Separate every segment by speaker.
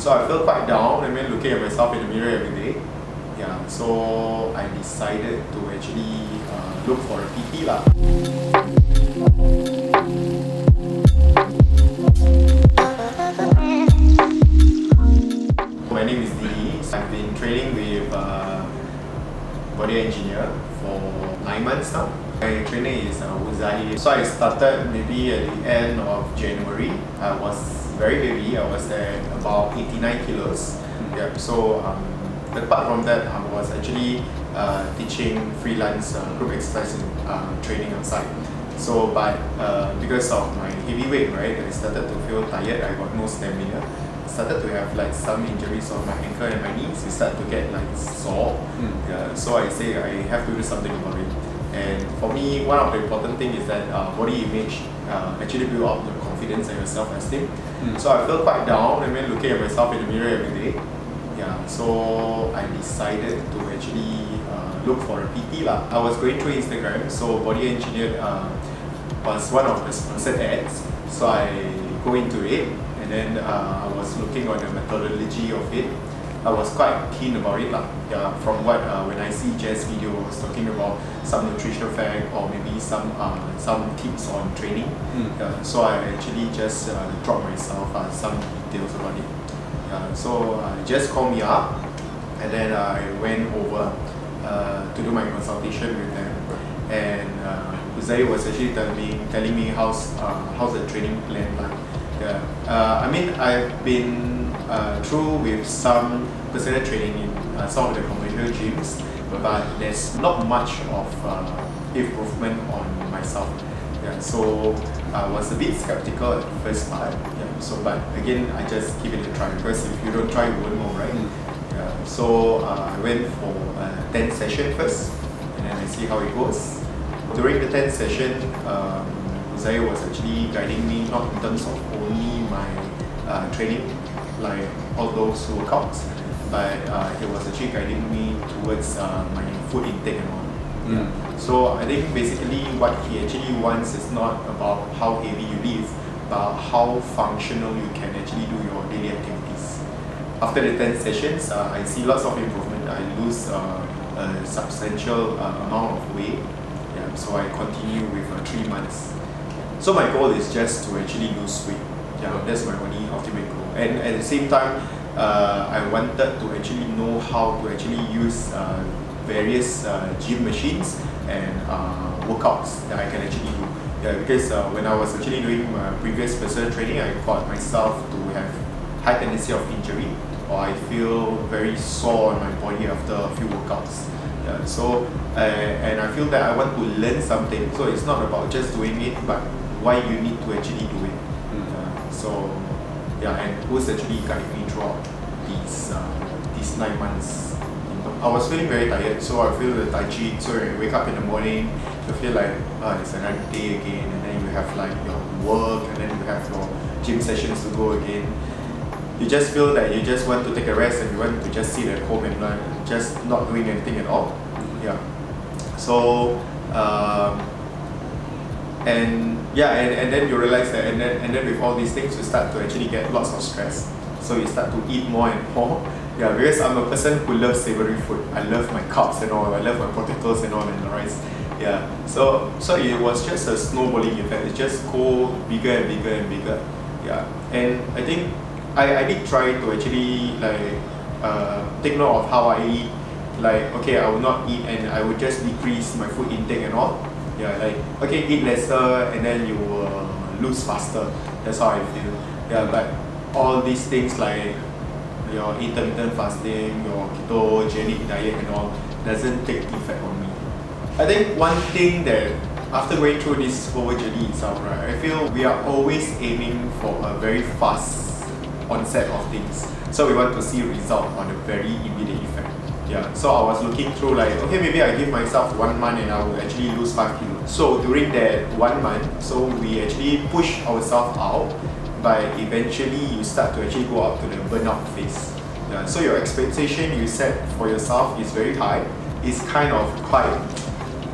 Speaker 1: So I felt quite down, looking at myself in the mirror every day. Yeah, so I decided to actually look for a PT lah. My name is Didi. I've been training with BodyEngineers for 9 months now. My trainer is Uzai. So I started maybe at the end of January. I was very heavy. I was at about 89 kilos. Yeah. So apart from that, I was actually teaching freelance group exercise and training outside. So, but because of my heavy weight, right, I started to feel tired. I got no stamina. Started to have like some injuries on my ankle and my knees. It started to get like sore. Yeah, so I say I have to do something about it. And for me, one of the important things is that body image actually build up the confidence and your self-esteem. So I felt quite down, looking at myself in the mirror every day. Yeah, so I decided to actually look for a PT lah. I was going through Instagram, so BodyEngineers was one of the sponsored ads. So I go into it, and then I was looking on the methodology of it. I was quite keen about it lah. Yeah, from what when I see Jess videos talking about some nutritional fact or maybe some tips on training. So I actually just dropped myself some details about it. So Jess called me up, and then I went over to do my consultation with them, and Uzai was actually telling me how's the training plan like. I mean, I've been through with some personal training in some of the conventional gyms, but there's not much of improvement on myself. Yeah, so I was a bit skeptical at the first part. Yeah, so but again, I just give it a try, because if you don't try, you won't know, right? Yeah, so I went for a 10 session first, and then I see how it goes. During the 10th session, Uzai was actually guiding me, not in terms of only my training, like all those workouts, but he was actually guiding me towards my food intake and all. Yeah. So I think basically what he actually wants is not about how heavy you lift, but how functional you can actually do your daily activities. After the 10 sessions, I see lots of improvement. I lose a substantial amount of weight. Yeah, so I continue with 3 months. So my goal is just to actually lose weight. Yeah, that's my only ultimate goal. And at the same time, I wanted to actually know how to actually use various gym machines and workouts that I can actually do. Yeah, because when I was actually doing my previous personal training, I caught myself to have high tendency of injury, or I feel very sore on my body after a few workouts. Yeah, so and I feel that I want to learn something. So it's not about just doing it, but why you need to actually do it. So yeah, and who's actually guiding me throughout these 9 months. I was feeling very tired, so I feel the tai chi. So when you wake up in the morning, you feel like it's another day again, and then you have like your work, and then you have your gym sessions to go again. You just feel that you just want to take a rest, and you want to just sit at home and just not doing anything at all. Yeah. So and then you realize that, and then with all these things, you start to actually get lots of stress. So you start to eat more and more. Yeah, because I'm a person who loves savory food. I love my carbs and all. I love my potatoes and all, and the rice. Yeah. So it was just a snowballing effect. It just go bigger and bigger and bigger. Yeah. And I think I did try to actually like take note of how I eat. Like, okay, I will not eat, and I would just decrease my food intake and all. Yeah, like, okay, eat lesser, and then you will lose faster. That's how I feel. Yeah, but all these things like your intermittent fasting, your ketogenic diet and all doesn't take effect on me. I think one thing that after going through this whole journey itself, right, I feel we are always aiming for a very fast onset of things. So we want to see result on a very immediate effect. Yeah, so I was looking through like, okay, maybe I give myself 1 month and I will actually lose 5 kilos. So during that 1 month, so we actually push ourselves out, but eventually you start to actually go up to the burnout phase. Yeah, so your expectation you set for yourself is very high. It's kind of quite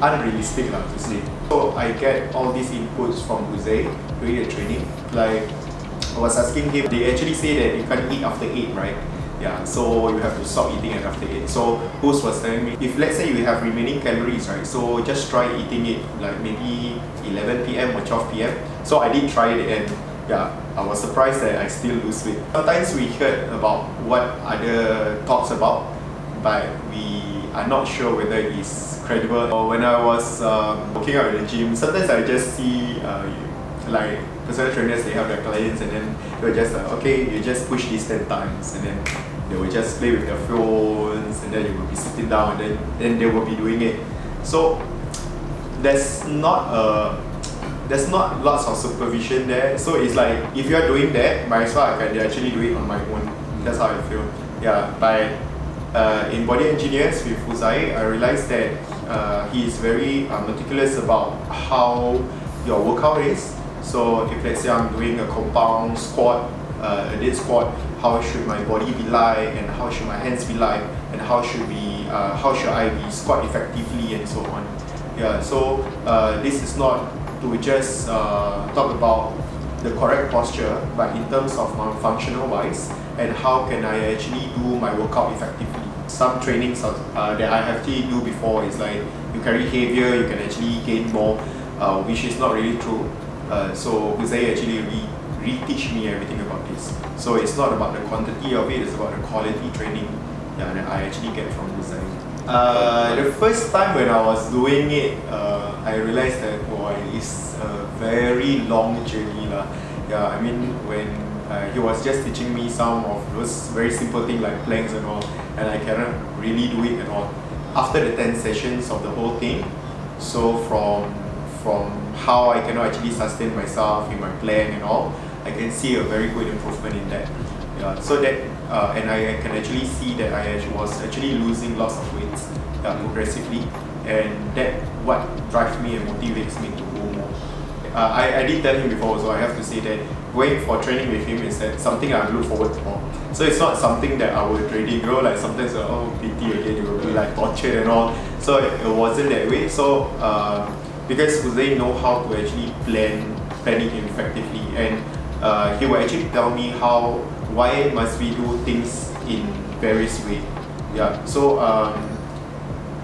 Speaker 1: unrealistic to say. So I get all these inputs from Uzai during the training, like, I was asking him, they actually say that you can't eat after 8, right? Yeah, so you have to stop eating at after 8. So host was telling me, if let's say you have remaining calories, right, so just try eating it like maybe 11 p.m. or 12 p.m. So I did try it, and yeah, I was surprised that I still lose weight. Sometimes we heard about what other talks about, but we are not sure whether it's credible. When I was working out in the gym, sometimes I just see like personal trainers, they have their clients, and then they'll just okay, you just push this 10 times, and then they will just play with their phones, and then you will be sitting down, and then they will be doing it. So there's not lots of supervision there. So it's like, if you are doing that, might as well I can actually do it on my own. That's how I feel. Yeah, but in BodyEngineers with Uzai, I realized that he is very meticulous about how your workout is. So if let's say I'm doing a compound squat, a dead squat, how should my body be like, and how should my hands be like, and how should I be squat effectively, and so on. Yeah, so this is not to just talk about the correct posture, but in terms of functional wise, and how can I actually do my workout effectively. Some trainings that I have to do before is like, you carry heavier, you can actually gain more, which is not really true. So Jose actually re-teach me everything about this. So it's not about the quantity of it, it's about the quality training that I actually get from Jose. The first time when I was doing it, I realized that it's a very long journey. Yeah, I mean, when he was just teaching me some of those very simple things like planks and all, and I cannot really do it at all. After the 10 sessions of the whole thing, so from how I cannot actually sustain myself in my plank and all, I can see a very good improvement in that. Yeah, so that and I can actually see that I was actually losing lots of weight progressively, and that what drives me and motivates me to go more. I did tell him before, so I have to say that going for training with him is that something I look forward to. So it's not something that I would really grow, like sometimes PT again, you will be like tortured and all. So it wasn't that way. So because Jose know how to actually plan it effectively, and he will actually tell me why must we do things in various ways. Yeah. So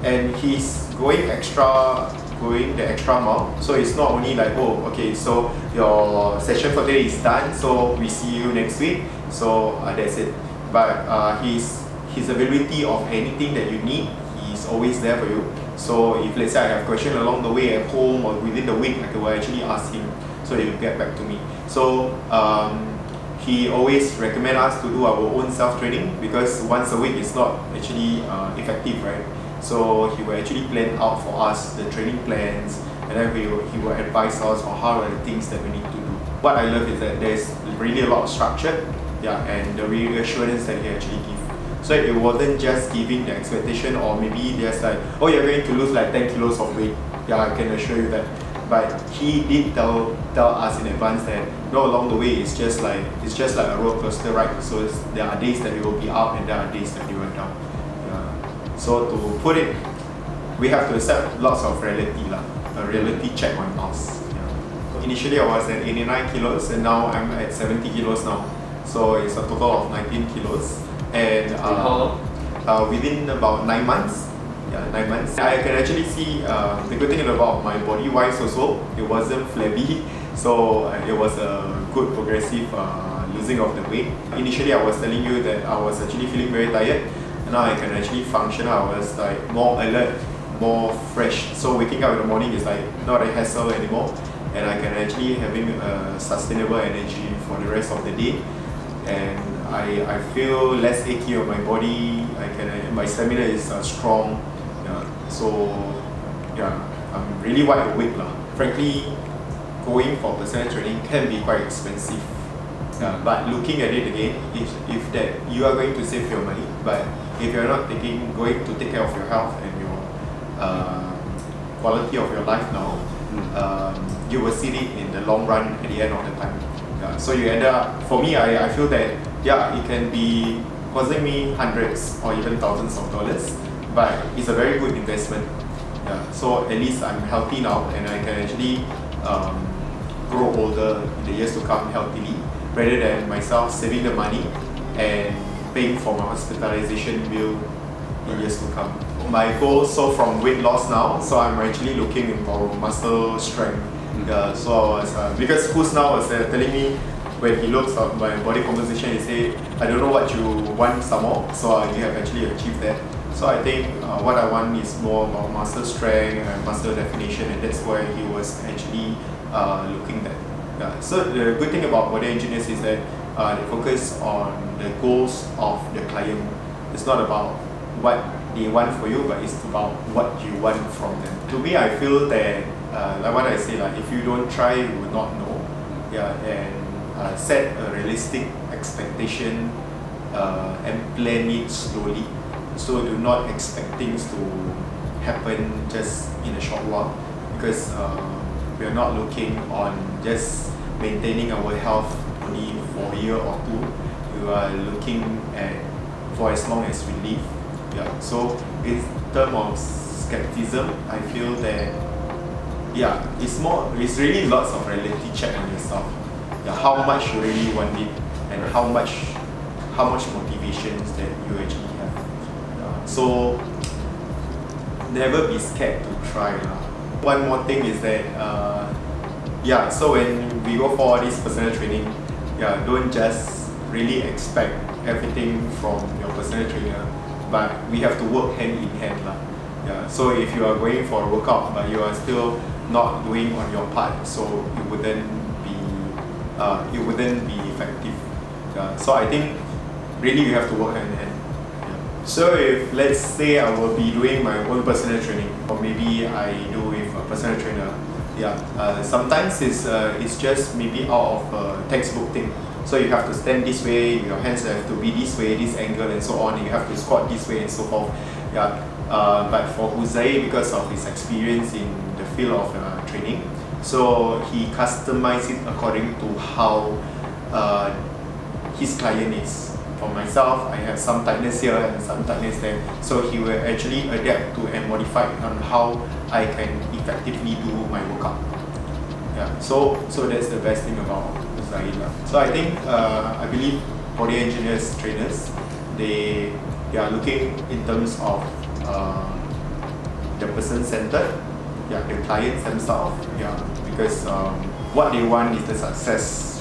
Speaker 1: and he's going the extra mile. So it's not only like, oh, okay, so your session for today is done, so we see you next week. So that's it. But his availability of anything that you need, he's always there for you. So if let's say I have questions along the way at home or within the week, I will actually ask him, so he will get back to me. So he always recommend us to do our own self-training, because once a week is not actually effective, right? So he will actually plan out for us the training plans, and then he will advise us on how are the things that we need to do. What I love is that there's really a lot of structure, and the reassurance that he actually gives. So it wasn't just giving the expectation, or maybe there's like, oh, you're going to lose like 10 kilos of weight. Yeah, I can assure you that. But he did tell us in advance that no, along the way it's just like a roller coaster ride. So there are days that you will be up, and there are days that you will down. So to put it, we have to accept lots of reality, a reality check on us. So initially I was at 89 kilos, and now I'm at 70 kilos now. So it's a total of 19 kilos. And
Speaker 2: how long?
Speaker 1: Within about 9 months. Yeah, 9 months. I can actually see the good thing about my body wise also, it wasn't flabby. So it was a good progressive losing of the weight. Initially I was telling you that I was actually feeling very tired. Now I can actually function. I was like more alert, more fresh. So waking up in the morning is like not a hassle anymore, and I can actually having a sustainable energy for the rest of the day. And I feel less achy on my body. My stamina is strong. So I'm really wide awake lah. Frankly, going for personal training can be quite expensive. But looking at it again, if that you are going to save your money, but if you're not going to take care of your health and your quality of your life now, you will see it in the long run at the end of the time. So you end up, for me, I feel that it can be costing me hundreds or even thousands of dollars, but it's a very good investment. So at least I'm healthy now, and I can actually grow older in the years to come healthily. rather than myself saving the money and paying for my hospitalization bill in years to come. My goal, so from weight loss now, so I'm actually looking into muscle strength. So I was, because Kus now was telling me when he looks at my body composition, he say, I don't know what you want some more, so you have actually achieved that. So I think what I want is more about muscle strength and muscle definition, and that's why he was actually looking at. So the good thing about Body Engineers is that they focus on the goals of the client. It's not about what they want for you, but it's about what you want from them. To me, I feel that like what I say, like if you don't try, you will not know. And set a realistic expectation and plan it slowly. So do not expect things to happen just in a short while, because we are not looking on just maintaining our health only for a year or two. We are looking at for as long as we live. So in terms of skepticism, I feel that it's really lots of reality check on yourself. How much you really want it, and how much motivations that you actually have. So never be scared to try. One more thing is that so when we go for this personal training, don't just really expect everything from your personal trainer, but we have to work hand in hand. So if you are going for a workout but you are still not doing on your part, so it wouldn't be effective. So I think really you have to work hand in hand. So if let's say I will be doing my own personal training, or maybe I do with a personal trainer, sometimes it's just maybe out of a textbook thing. So you have to stand this way, your hands have to be this way, this angle, and so on. You have to squat this way and so forth. But for Uzai, because of his experience in the field of training, so he customized it according to how his client is. For myself, I have some tightness here and some tightness there. So he will actually adapt to and modify on how I can effectively do my workout. So that's the best thing about Zaila. So I think I believe Body Engineers trainers, they are looking in terms of the person centered, the clients themselves, because what they want is the success.